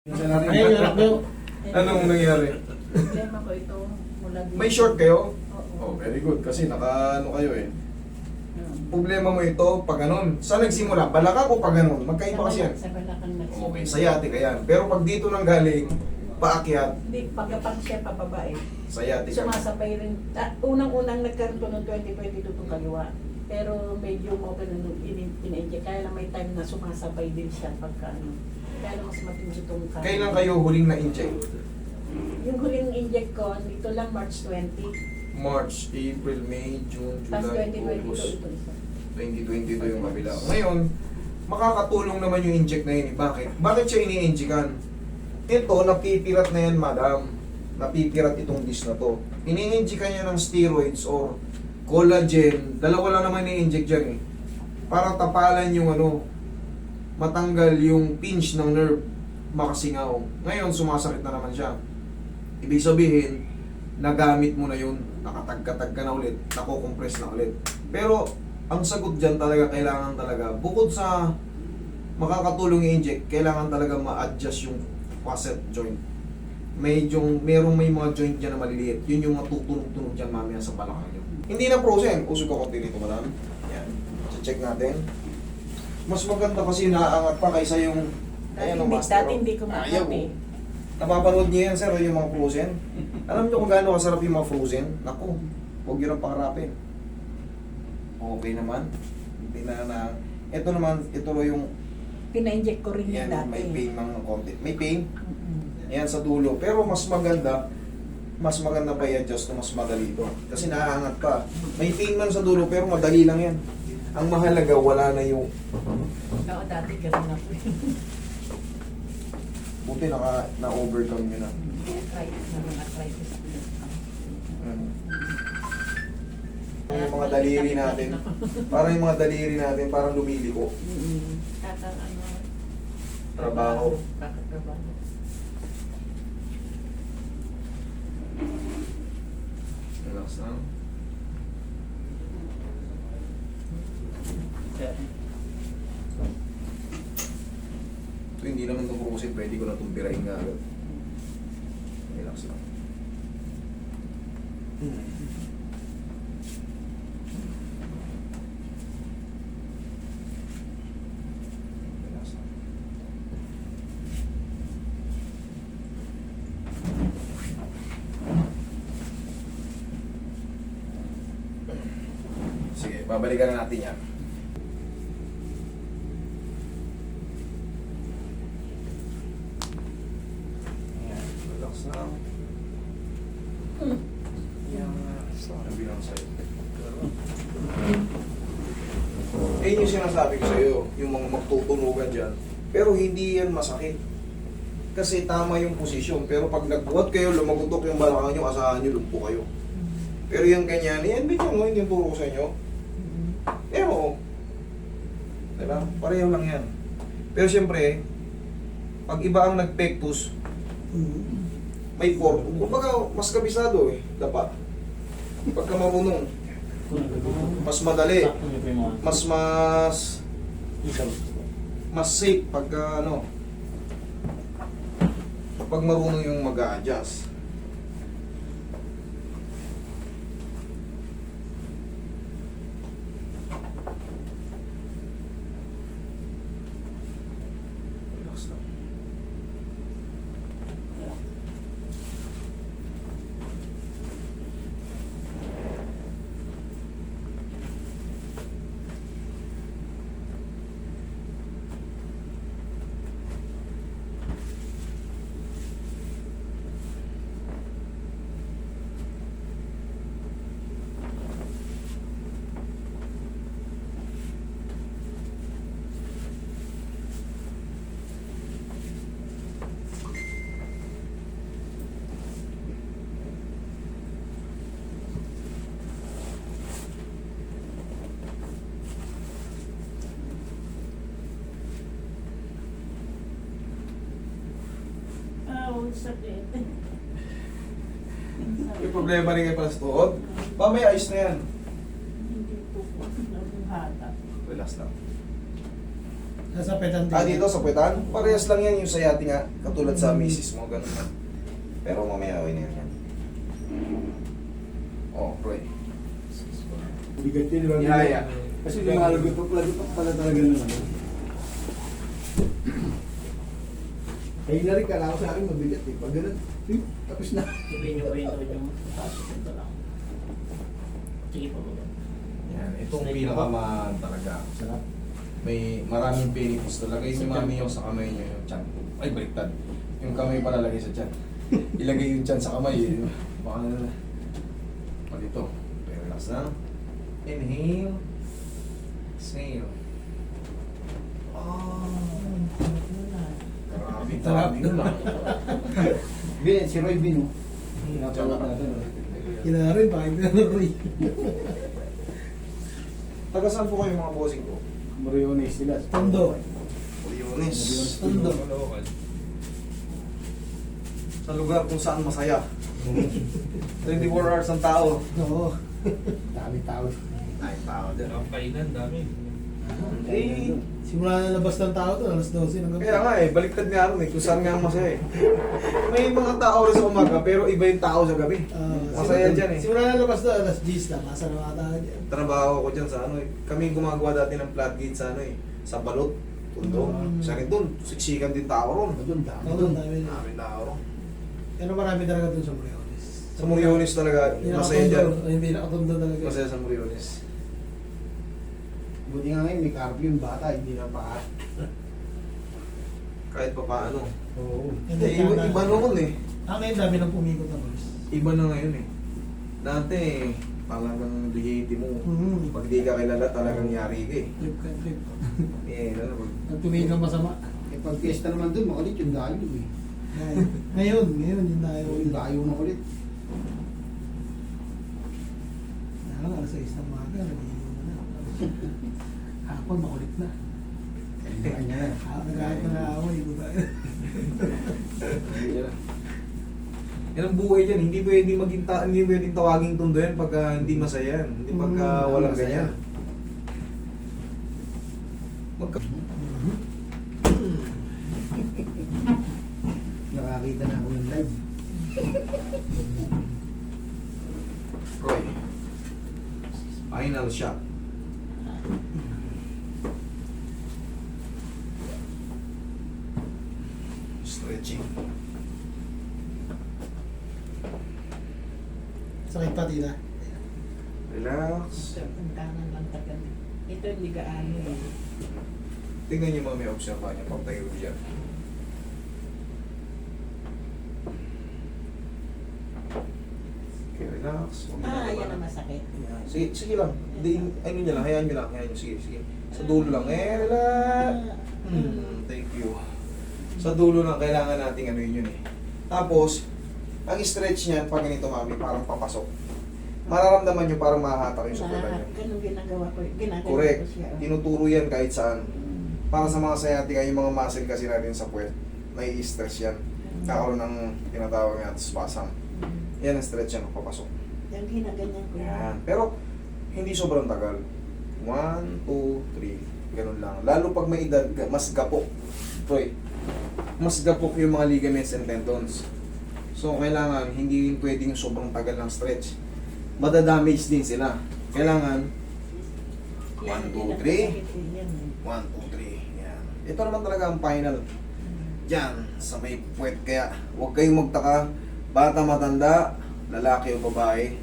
Ayun, anak ko. Anong nangyari? Problema ko ito mula dito. May short kayo? Oo. Oh, very good. Kasi naka ano kayo eh. Hmm. Problema mo ito pag ganun. Saan nagsimula? Balakang o pag ganun? Magkaiba kasi yan. Sa Balakang nagsimula. Okay, sciatic yan. Pero pag dito nang galing, paakyat, Hindi, pagkapag siya pababa eh. sciatic yan. Sumasabay rin. Unang-unang nagkaroon ko noong 2022 itong kaliwa. Pero medyo okay na nung in-inject. Kaya lang may time na sumasabay din siya pagka ano. Kaya lang mas matindi itong kaliwa. Kailan kayo huling na-inject? Yung huling inject ko, dito lang March 20. March, April, May, June, Tapos July, 2022 August. ito isa. 2022 yung kabila. Ngayon, makakatulong naman yung inject na yun. Bakit? Bakit siya ini-injectan? Ito, napipirat na yan, madam. Napipirat itong disc na to. Ini-injectan niya ng steroids or collagen. Dalawa lang naman ini-inject dyan eh. Para tapalan yung ano, matanggal yung pinch ng nerve, makasingaw. Ngayon, sumasakit na naman siya. Ibig sabihin, nagamit mo na yun, nakatagkatag ka na ulit, nakukompress na ulit. Pero, ang sagot dyan talaga, kailangan talaga, bukod sa makakatulong i-inject, kailangan talaga ma-adjust yung facet joint. May mga joint dyan na maliliit. Yun yung matutunog-tunog dyan mamaya sa balakang nyo. Hindi na frozen. Usog ko konti dito, madam. Yan. Check natin. Mas maganda kasi naaangat pa kaysa yung Dati hindi ko Ayaw. makapit. Napapanood niyo yan, sir, yung mga frozen. Alam niyo kung gaano kasarap yung mga frozen? Naku, huwag yun ang pangarapin. Okay naman. Hindi na. Ito naman, ito yung Pina-inject ko rin yan yan, dati. may pain ng konti. May pain? Mm-mm. Yan sa dulo. Pero mas maganda pa i-adjust na mas madali ito. Kasi naaangat pa. May pain man sa dulo, pero madali lang yan. Ang mahalaga, wala na yung... Oo, dati ganun ako. Buti na-overcome nyo na. Arthritis. Yung mga daliri natin, parang yung mga daliri natin, parang lumiliko. Ano, Trabaho. Kakatrabaho. Relax lang. Ito hindi naman itong kukusin, pwede ko na itong birahin nga agad. Relax lang. Relax lang. Sige, babalikan na natin yan. Ayan, relax lang. Sabi lang sa'yo. Eh, yung sinasabi ko sa'yo, yung mga magtutunugan dyan, pero hindi yan masakit. Kasi tama yung posisyon, pero pag nagbuhat kayo, lumagutok yung balakang nyo, asahan nyo, lumpo kayo. Pero yung ganyan, yan, bigyan mo, hindi yung turo ko sa inyo. Pero, diba? Pareho lang yan. Pero siyempre, pag iba ang nagpektus, may form. Kumbaga, mas kabisado eh, dapat. Pagka marunong, mas madali, mas safe pagka ano, pag marunong yung mag-a-adjust. Relax lang. Sakit. May problema rin kayo pala sa tuhod. Mamaya ayos na yan. Hindi po po. Nabuhata. Relax lang. Nasa petan din. Dito sa puwetan, parehas lang yan yung sayati nga, katulad sa misis mo, ganun lang. Pero mamaya away na yan. Oh, Roy. Bigat yun, di ba? Ihaya. Kasi lumalagot pala talaga nun. Ano? Kaya na rin, kala ko sa akin mabigat eh. Pag ganun, tapos na. Sabihin nyo yung taas ito lang. Sige po. Yan, itong pinakamaan talaga. Sarap. May maraming benefits talaga. Yung mami yung sa kamay nyo yung chan. Ay, baliktad. Yung kamay pa lalagay sa chan. Ilagay yung chan sa kamay. Eh. Baka na. O dito. Relax na. Inhale. Exhale. Grabe tabi nun ah. Bin, si Roy Bin, oh. Napalak natin, oh. Kina rin, bakit na Roy? Taga saan po kayo mga bossing ko? Mariones sila. Tondo. Oriones. Tondo. Sa lugar kung saan masaya. 24 hours ang tao. Oo. Dami tao. Ay, tao din. Kainan, dami. Eh, Simula na labas ng tao to, alas 12 ng gabi. kaya nga eh, baliktad nga rin eh, kung saan nga masaya eh. May mga tao rin sa umaga, pero iba yung tao sa gabi. Masaya dyan eh. Simula na labas to, alas 10 lang. Asa na ata dyan. Trabaho ko dyan sa ano eh. Kami gumagawa dati ng floodgate sa ano eh. Sa Balot, Tondo. Sa akin doon, siksikan din tao ron. Doon, dami. Oo, doon dami niya. Dami tao ron. Pero marami talaga dun sa Moriones. Sa Moriones talaga, masaya dyan. Hindi nakatondo talaga. Masaya sa Moriones. Buti nga ngayon, may carpio yung bata, hindi na pa. Kahit pa paano. Oo. Eh, iba noon eh. Ngayon dami nang pumikot na boys. Iba na ngayon eh. Dati, talagang lihiti mo. Pag di ka kilala, talagang yari ka eh. Trip ka, trip. Eh, ano ba? Ang tumingin ng masama. Eh, pag fiesta naman doon, makulit yung dayo eh. Ngayon, yun tayo. Yung dayo makulit. Alam, alas 6 ng umaga, nagiinom na. Hapon, makulit na. Kanya na. Nagkahit na naaway, ibo tayo. Yan ang buhay dyan. Hindi pwedeng tawaging tondo yan pagka hindi masaya yan. Hindi pagka walang masaya. ganyan. Nakakita na ako ng live. Roy. Final shot. Stretching. Sakit pa, tita. Relax. Ang kanan lang tagal. Ito hindi gaano eh. Tingnan niyo mga may observa niya pag tayo dyan. Okay, relax. Huwag niyo Yan naman. ang masakit. Ayan. Sige lang. Hindi, ano niya lang, hayaan niyo lang. Hayaan niyo, sige. Sa dulo lang. Relax. Thank you. Sa dulo lang, kailangan nating ano yun eh. Tapos, ang stretch niyan, pag ganito mami, parang papasok. Mararamdaman niyo parang mahahatak yung sukulan niyo. Ganun ginagawa ko. Ginagawa Correct. ko siya. Tinuturo yan kahit saan. Para sa mga sciatica, yung mga muscle kasi natin sa puwet, nai-stress yan. Kakaroon ng tinatawag nga spasm. Yan ang stretch yan, papasok. Yung ginaganyan ko Yan. Pero, hindi sobrang tagal. 1, 2, 3. Ganun lang. Lalo pag may edad, mas gapok. Troy, mas gapok yung mga ligaments and tendons. So, kailangan, hindi pwedeng sobrang tagal ng stretch. Madadamage din sila. Kailangan, 1, 2, 3. 1, 2, 3. Yan. Ito naman talaga ang final. Diyan, sa may puwet. Kaya, huwag kayong magtaka. Bata, matanda, lalaki o babae,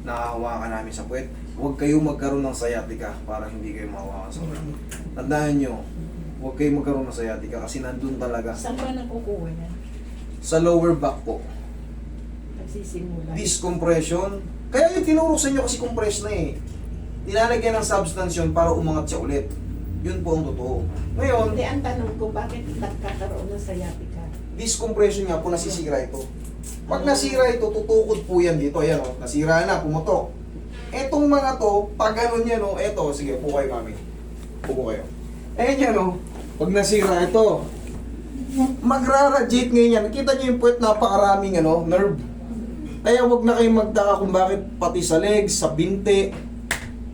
nakahawakan namin sa puwet. Huwag kayong magkaroon ng sciatica para hindi kayo mahawakan sa puwet. Tandaan nyo, huwag kayong magkaroon ng sciatica kasi nandun talaga. Saan ba nakukuha yan? Sa lower back po. Nagsisimula. Discompression. Kaya yung tinuro sa inyo kasi compress na eh. Nilalagyan ng substance yun para umangat siya ulit. Yun po ang totoo. Ngayon, Hindi, ang tanong ko, bakit nagkakaroon ng sciatica? discompression nga po nasisira ito. Pag nasira ito, tutukod po yan dito. Ayan o, nasira na, pumutok. Etong mga to, pag ganun yan o, eto, sige, upo kayo kami. Upo kayo. Ayan yan o, pag nasira ito, magra-radiate ngayon yan. Nakita niyo yung puwet, napakaraming nerve. Kaya wag na kayong magtaka kung bakit pati sa legs, sa binte,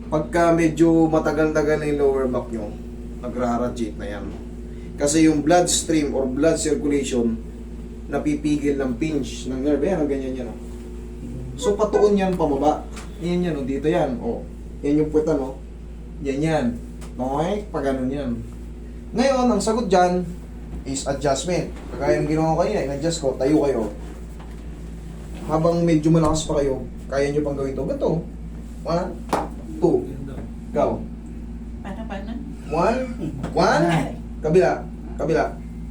pagka medyo matagal-tagal na yung lower back nyo, nagraradiate na yan. Kasi yung blood stream or blood circulation, napipigil ng pinch ng nerve. Yan, ganyan yan. Oh. So, patuon yan pababa. Yan yan, oh, dito yan. Oh. Yan yung puwetan, oh. Yan yan. Okay? Pag ganun yan. Ngayon, ang sagot dyan is adjustment. Kagaya ng ginawa ko kanina, in-adjust ko, tayo kayo. Habang medyo malakas pa kayo, kaya nyo pang gawin to. Ganito. 1, 2. Go. Paano? 1, 1. Kabila. Kabila.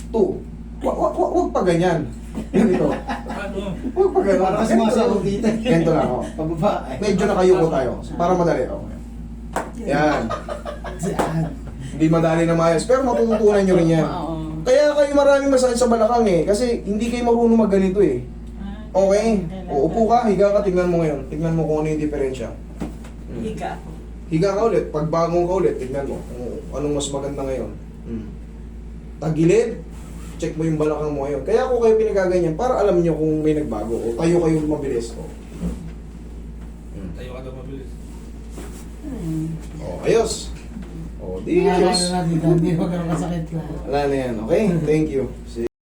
2. Wag pa ganyan. Ganito. Wag pa ganyan. Parang sumasabog dito. Ganito lang, oh. Pababa. Medyo nakayuko tayo. Para madali. Oh. Yan. Diyan. Hindi madali na maayos. Pero matututunan nyo rin yan. Oo. Kaya kayo maraming masakit sa balakang eh. Kasi hindi kayo marunong magganito eh. Okay. O, upo ka, higa ka, tignan mo ngayon. Tignan mo kung ano yung diferensya. Higa ako. Higa ka ulit. Pag bangon ka ulit, tignan mo kung anong mas maganda ngayon. Tagilid, check mo yung balakang mo ngayon. Kaya ako kayo pinagaganyan para alam nyo kung may nagbago. O tayo kayo mabilis. O. Tayo ka daw mabilis. O, ayos. O, di Hindi ayos. natin, hindi magkaroon kasakit lang. Wala na yan. Okay? Thank you. See